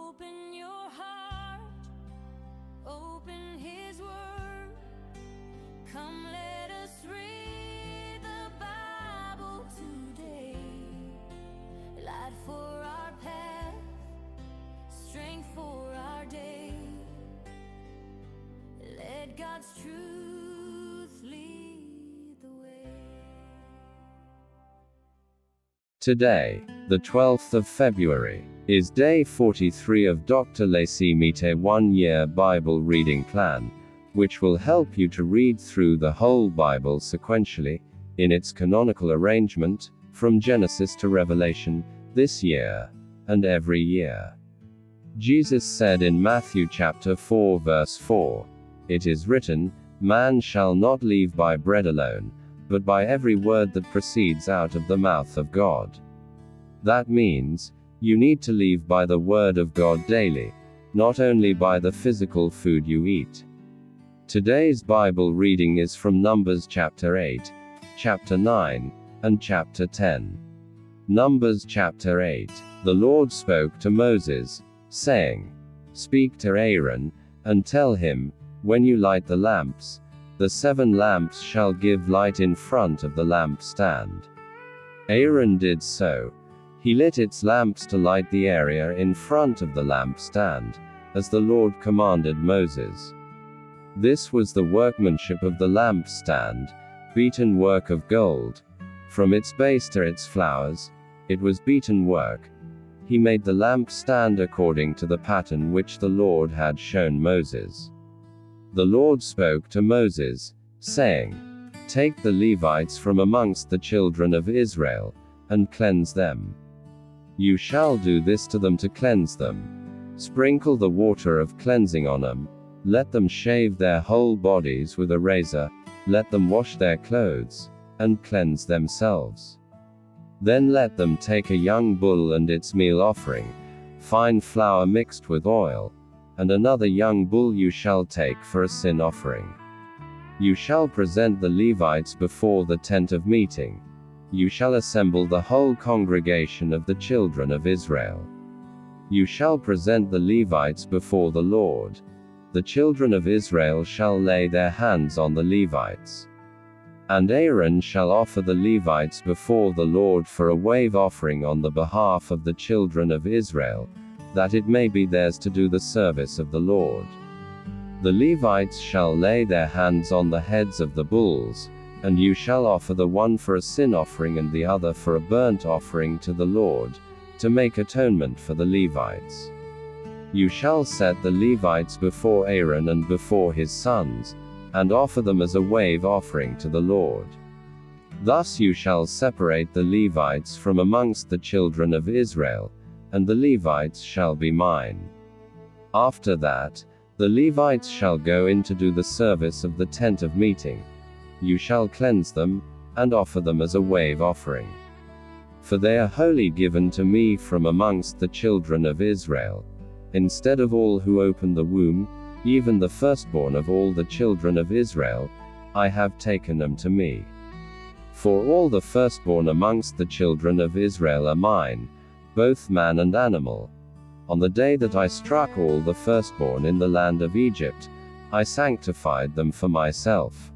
Open your heart, open His Word. Come, let us read the Bible today. Light for our path, strength for our day. Let God's truth lead the way. Today, the 12th of February, is day 43 of Dr. Leesi Mitee 1-year Bible reading plan, which will help you to read through the whole Bible sequentially, in its canonical arrangement, from Genesis to Revelation, this year, and every year. Jesus said in Matthew chapter 4 verse 4, "It is written, man shall not live by bread alone, but by every word that proceeds out of the mouth of God." That means, you need to live by the Word of God daily, not only by the physical food you eat. Today's Bible reading is from Numbers chapter 8, chapter 9, and chapter 10. Numbers chapter 8. The Lord spoke to Moses, saying, "Speak to Aaron, and tell him, when you light the lamps, the 7 lamps shall give light in front of the lampstand." Aaron did so. He lit its lamps to light the area in front of the lampstand, as the Lord commanded Moses. This was the workmanship of the lampstand, beaten work of gold. From its base to its flowers, it was beaten work. He made the lampstand according to the pattern which the Lord had shown Moses. The Lord spoke to Moses, saying, "Take the Levites from amongst the children of Israel, and cleanse them. You shall do this to them to cleanse them. Sprinkle the water of cleansing on them. Let them shave their whole bodies with a razor. Let them wash their clothes, and cleanse themselves. Then let them take a young bull and its meal offering, fine flour mixed with oil, and another young bull you shall take for a sin offering. You shall present the Levites before the tent of meeting. You shall assemble the whole congregation of the children of Israel. You shall present the Levites before the Lord. The children of Israel shall lay their hands on the Levites. And Aaron shall offer the Levites before the Lord for a wave offering on the behalf of the children of Israel, that it may be theirs to do the service of the Lord. The Levites shall lay their hands on the heads of the bulls, and you shall offer the one for a sin offering and the other for a burnt offering to the Lord, to make atonement for the Levites. You shall set the Levites before Aaron and before his sons, and offer them as a wave offering to the Lord. Thus you shall separate the Levites from amongst the children of Israel, and the Levites shall be mine. After that, the Levites shall go in to do the service of the tent of meeting. You shall cleanse them, and offer them as a wave offering. For they are wholly given to me from amongst the children of Israel. Instead of all who open the womb, even the firstborn of all the children of Israel, I have taken them to me. For all the firstborn amongst the children of Israel are mine, both man and animal. On the day that I struck all the firstborn in the land of Egypt, I sanctified them for myself.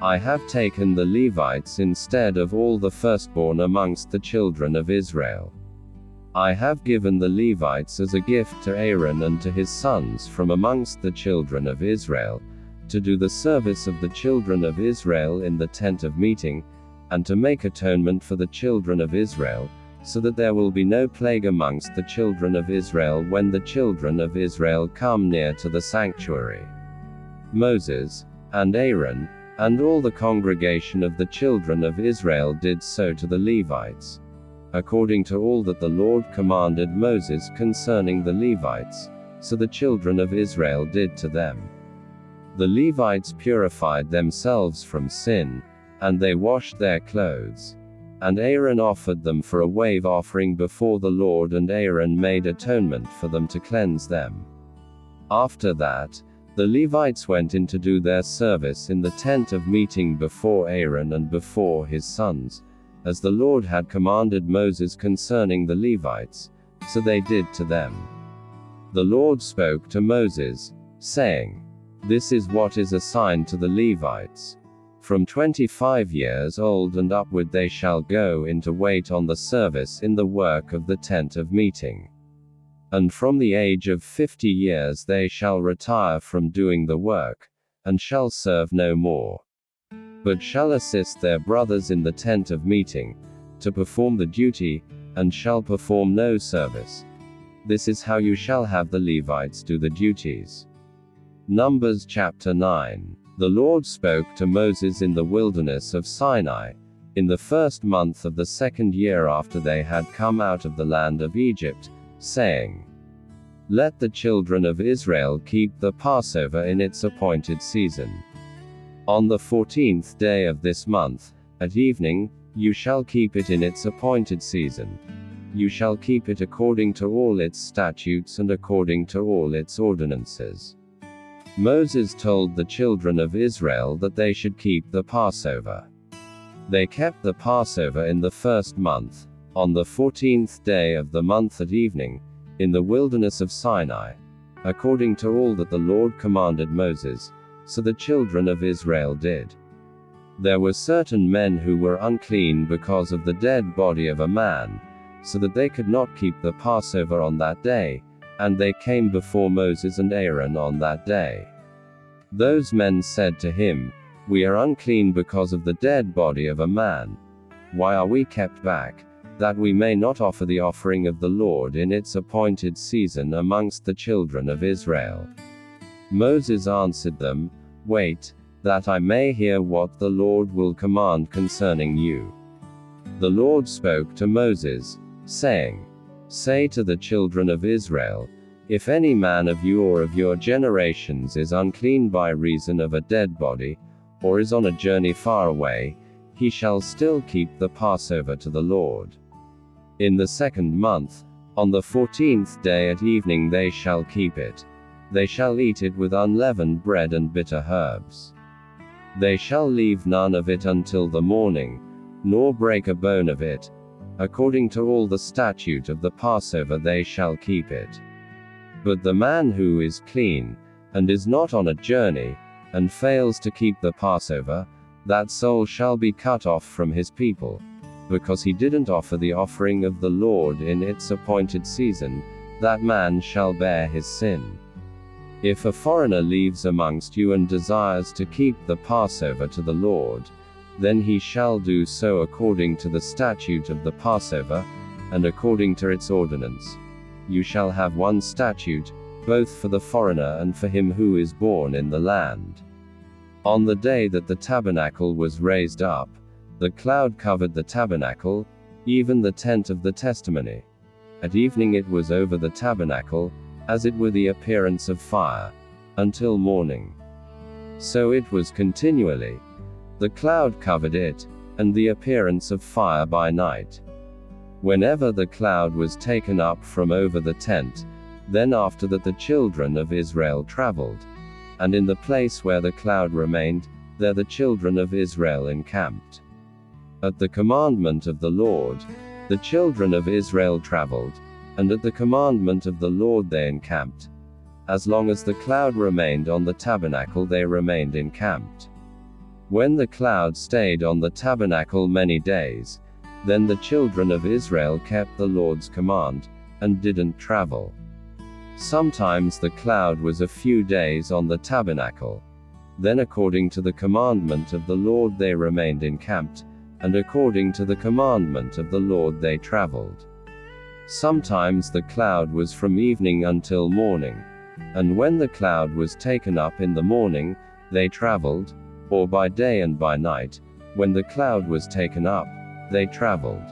I have taken the Levites instead of all the firstborn amongst the children of Israel. I have given the Levites as a gift to Aaron and to his sons from amongst the children of Israel, to do the service of the children of Israel in the tent of meeting, and to make atonement for the children of Israel, so that there will be no plague amongst the children of Israel when the children of Israel come near to the sanctuary. Moses, and Aaron, and all the congregation of the children of Israel did so to the Levites, according to all that the Lord commanded Moses concerning the Levites, so the children of Israel did to them. The Levites purified themselves from sin, and they washed their clothes. And Aaron offered them for a wave offering before the Lord, and Aaron made atonement for them to cleanse them. After that, the Levites went in to do their service in the tent of meeting before Aaron and before his sons, as the Lord had commanded Moses concerning the Levites, so they did to them. the Lord spoke to Moses, saying, "This is what is assigned to the Levites. From 25 years old and upward they shall go in to wait on the service in the work of the tent of meeting. And from the age of 50 years they shall retire from doing the work, and shall serve no more, but shall assist their brothers in the tent of meeting, to perform the duty, and shall perform no service. This is how you shall have the Levites do the duties." Numbers chapter 9. The Lord spoke to Moses in the wilderness of Sinai, in the first month of the second year after they had come out of the land of Egypt, saying, "Let the children of Israel keep the Passover in its appointed season. On the 14th day of this month, at evening, you shall keep it in its appointed season. You shall keep it according to all its statutes and according to all its ordinances." Moses told the children of Israel that they should keep the Passover. They kept the Passover in the first month, on the 14th day of the month at evening, in the wilderness of Sinai, according to all that the Lord commanded Moses, so the children of Israel did. There were certain men who were unclean because of the dead body of a man, so that they could not keep the Passover on that day, and they came before Moses and Aaron on that day. Those men said to him, "We are unclean because of the dead body of a man. Why are we kept back, that we may not offer the offering of the Lord in its appointed season amongst the children of Israel?" Moses answered them, "Wait, that I may hear what the Lord will command concerning you." The Lord spoke to Moses, saying, "Say to the children of Israel, if any man of you or of your generations is unclean by reason of a dead body, or is on a journey far away, he shall still keep the Passover to the Lord. In the second month, on the 14th day at evening they shall keep it. They shall eat it with unleavened bread and bitter herbs. They shall leave none of it until the morning, nor break a bone of it. According to all the statute of the Passover they shall keep it. But the man who is clean, and is not on a journey, and fails to keep the Passover, that soul shall be cut off from his people, because he didn't offer the offering of the Lord in its appointed season, that man shall bear his sin. If a foreigner lives amongst you and desires to keep the Passover to the Lord, then he shall do so according to the statute of the Passover, and according to its ordinance. You shall have one statute, both for the foreigner and for him who is born in the land. On the day that the tabernacle was raised up, the cloud covered the tabernacle, even the tent of the testimony. At evening it was over the tabernacle, as it were the appearance of fire, until morning. So it was continually. The cloud covered it, and the appearance of fire by night. Whenever the cloud was taken up from over the tent, then after that the children of Israel traveled. And in the place where the cloud remained, there the children of Israel encamped. At the commandment of the Lord, the children of Israel traveled, and at the commandment of the Lord they encamped. As long as the cloud remained on the tabernacle they remained encamped. When the cloud stayed on the tabernacle many days, then the children of Israel kept the Lord's command, and didn't travel. Sometimes the cloud was a few days on the tabernacle. Then according to the commandment of the Lord they remained encamped, and according to the commandment of the Lord they traveled. Sometimes the cloud was from evening until morning. And when the cloud was taken up in the morning, they traveled, or by day and by night, when the cloud was taken up, they traveled.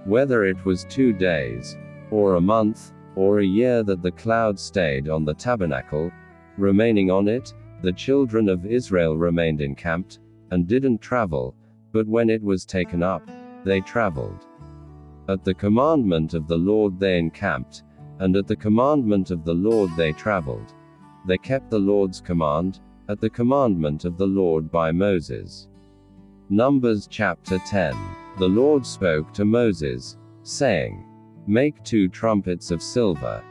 Whether it was 2 days, or a month, or a year that the cloud stayed on the tabernacle, remaining on it, the children of Israel remained encamped, and didn't travel, but when it was taken up, they traveled. At the commandment of the Lord they encamped, and at the commandment of the Lord they traveled. They kept the Lord's command, at the commandment of the Lord by Moses. Numbers chapter 10. The Lord spoke to Moses, saying, "Make 2 trumpets of silver.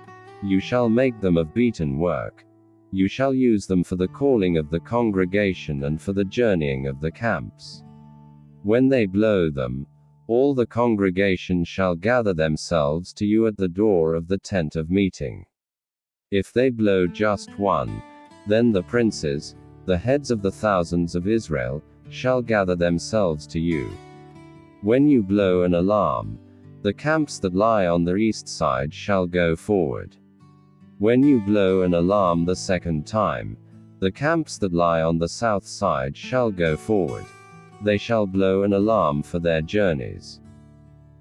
You shall make them of beaten work. You shall use them for the calling of the congregation and for the journeying of the camps. When they blow them, all the congregation shall gather themselves to you at the door of the tent of meeting. If they blow just one, then the princes, the heads of the thousands of Israel, shall gather themselves to you. When you blow an alarm, the camps that lie on the east side shall go forward. When you blow an alarm the second time, the camps that lie on the south side shall go forward. They shall blow an alarm for their journeys.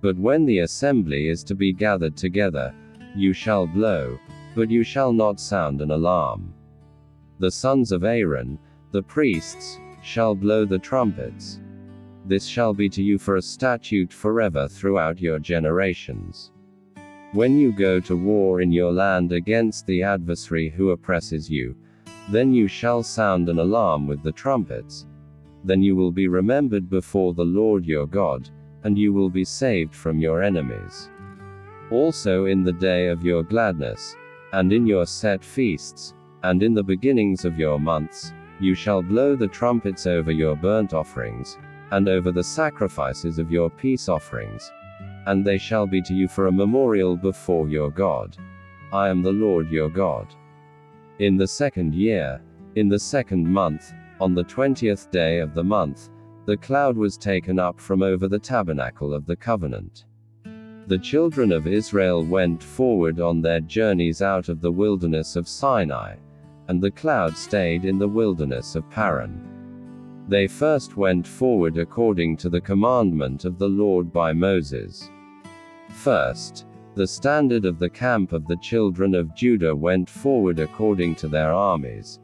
But when the assembly is to be gathered together, you shall blow, but you shall not sound an alarm. The sons of Aaron, the priests, shall blow the trumpets. This shall be to you for a statute forever throughout your generations. When you go to war in your land against the adversary who oppresses you, then you shall sound an alarm with the trumpets. Then you will be remembered before the Lord your God, and you will be saved from your enemies. Also in the day of your gladness, and in your set feasts, and in the beginnings of your months, you shall blow the trumpets over your burnt offerings, and over the sacrifices of your peace offerings. And they shall be to you for a memorial before your God. I am the Lord your God. In the second year, in the second month, on the 20th day of the month, the cloud was taken up from over the tabernacle of the covenant. The children of Israel went forward on their journeys out of the wilderness of Sinai, and the cloud stayed in the wilderness of Paran. They first went forward according to the commandment of the Lord by Moses. First, the standard of the camp of the children of Judah went forward according to their armies.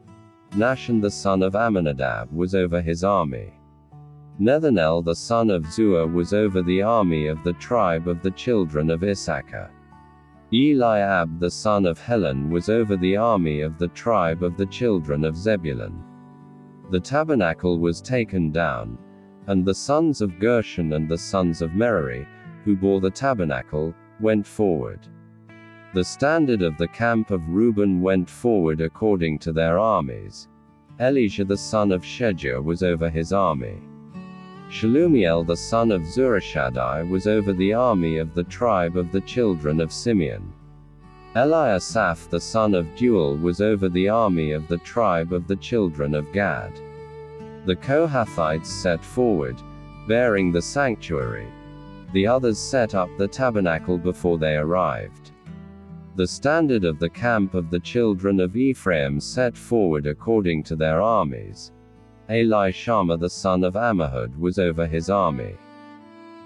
Nahshon the son of Amminadab was over his army. Nethanel the son of Zuar was over the army of the tribe of the children of Issachar. Eliab the son of Helon was over the army of the tribe of the children of Zebulun. The tabernacle was taken down, and the sons of Gershon and the sons of Merari, who bore the tabernacle, went forward. The standard of the camp of Reuben went forward according to their armies. Elijah the son of Shedeur was over his army. Shelumiel the son of Zurishaddai was over the army of the tribe of the children of Simeon. Eliasaph the son of Deuel was over the army of the tribe of the children of Gad. The Kohathites set forward, bearing the sanctuary. The others set up the tabernacle before they arrived. The standard of the camp of the children of Ephraim set forward according to their armies. Elishama the son of Ammihud was over his army.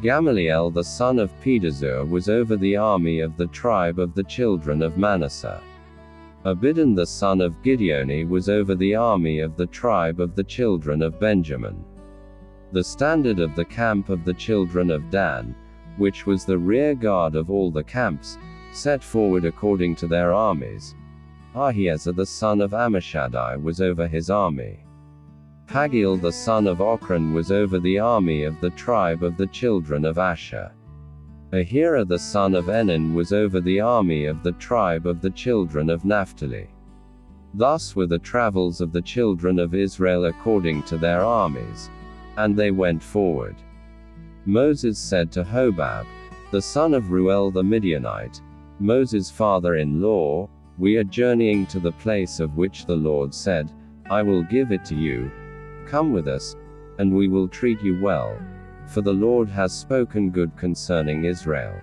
Gamaliel the son of Pedazur was over the army of the tribe of the children of Manasseh. Abidan the son of Gideoni was over the army of the tribe of the children of Benjamin. The standard of the camp of the children of Dan, which was the rear guard of all the camps, set forward according to their armies. Ahiezer the son of Ammishaddai was over his army. Pagiel the son of Ochran was over the army of the tribe of the children of Asher. Ahira the son of Enan was over the army of the tribe of the children of Naphtali. Thus were the travels of the children of Israel according to their armies. And they went forward. Moses said to Hobab, the son of Ruel the Midianite, Moses' father-in-law, we are journeying to the place of which the Lord said, I will give it to you. Come with us, and we will treat you well. For the Lord has spoken good concerning Israel.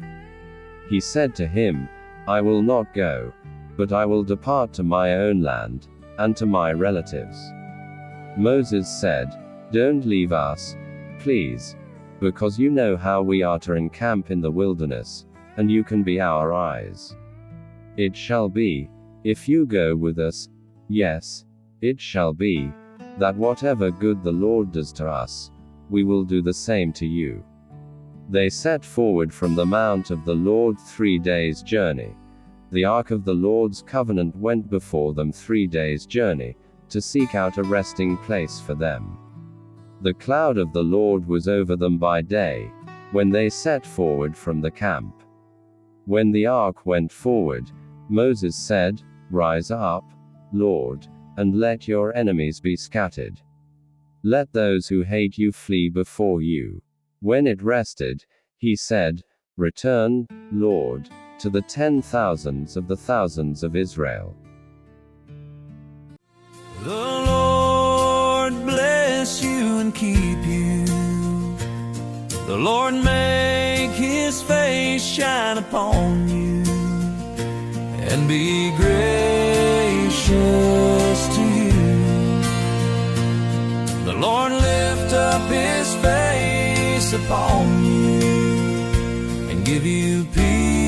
He said to him, I will not go, but I will depart to my own land, and to my relatives. Moses said, Don't leave us, please, because you know how we are to encamp in the wilderness, and you can be our eyes. It shall be, if you go with us, yes, it shall be, that whatever good the Lord does to us, we will do the same to you. They set forward from the mount of the Lord 3 days' journey. The ark of the Lord's covenant went before them 3 days' journey, to seek out a resting place for them. The cloud of the Lord was over them by day, when they set forward from the camp. When the ark went forward, Moses said, "Rise up, Lord, and let your enemies be scattered. Let those who hate you flee before you." When it rested, he said, "Return, Lord, to the 10,000s of the thousands of Israel." The Lord bless you and keep you. The Lord make his face shine upon you and be gracious to you. The Lord lift up his face upon you and give you peace.